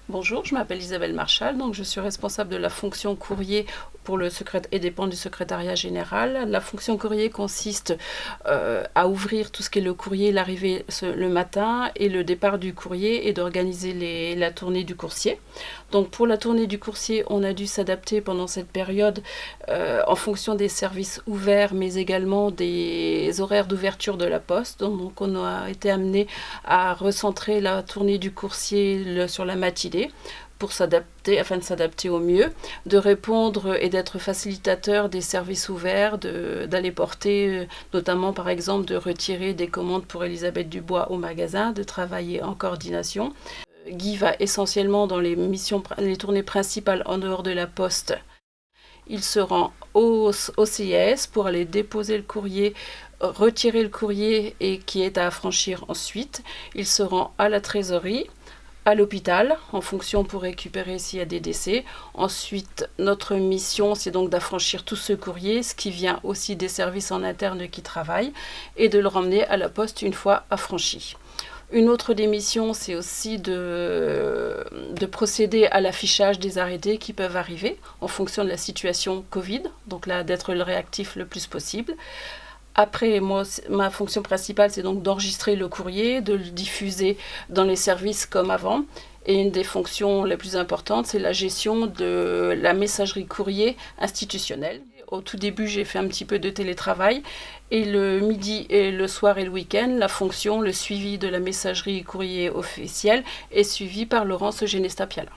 Bonjour, je m'appelle Isabelle Marchal, donc je suis responsable de la fonction courrier pour le secrétaire et dépend du secrétariat général. La fonction courrier consiste à ouvrir tout ce qui est le courrier, l'arrivée le matin et le départ du courrier et d'organiser la tournée du coursier. Donc pour la tournée du coursier, on a dû s'adapter pendant cette période en fonction des services ouverts, mais également des horaires d'ouverture de la poste. Donc on a été amené à recentrer la tournée du coursier sur la matinée pour s'adapter, afin de s'adapter au mieux, de répondre et d'être facilitateur des services ouverts, d'aller porter, notamment par exemple de retirer des commandes pour Elisabeth Dubois au magasin, de travailler en coordination. Guy va essentiellement dans les tournées principales en dehors de la poste. Il se rend au CIS pour aller déposer le courrier, retirer le courrier et qui est à affranchir ensuite. Il se rend à la trésorerie, à l'hôpital, en fonction pour récupérer s'il y a des décès. Ensuite, notre mission, c'est donc d'affranchir tout ce courrier, ce qui vient aussi des services en interne qui travaillent, et de le ramener à la poste une fois affranchi. Une autre des missions, c'est aussi de procéder à l'affichage des arrêtés qui peuvent arriver en fonction de la situation Covid, donc là, d'être réactif le plus possible. Après, moi, ma fonction principale, c'est donc d'enregistrer le courrier, de le diffuser dans les services comme avant. Et une des fonctions les plus importantes, c'est la gestion de la messagerie courrier institutionnelle. Au tout début, j'ai fait un petit peu de télétravail. Et le midi et le soir et le week-end, le suivi de la messagerie courrier officielle est suivi par Laurence Genesta-Piala.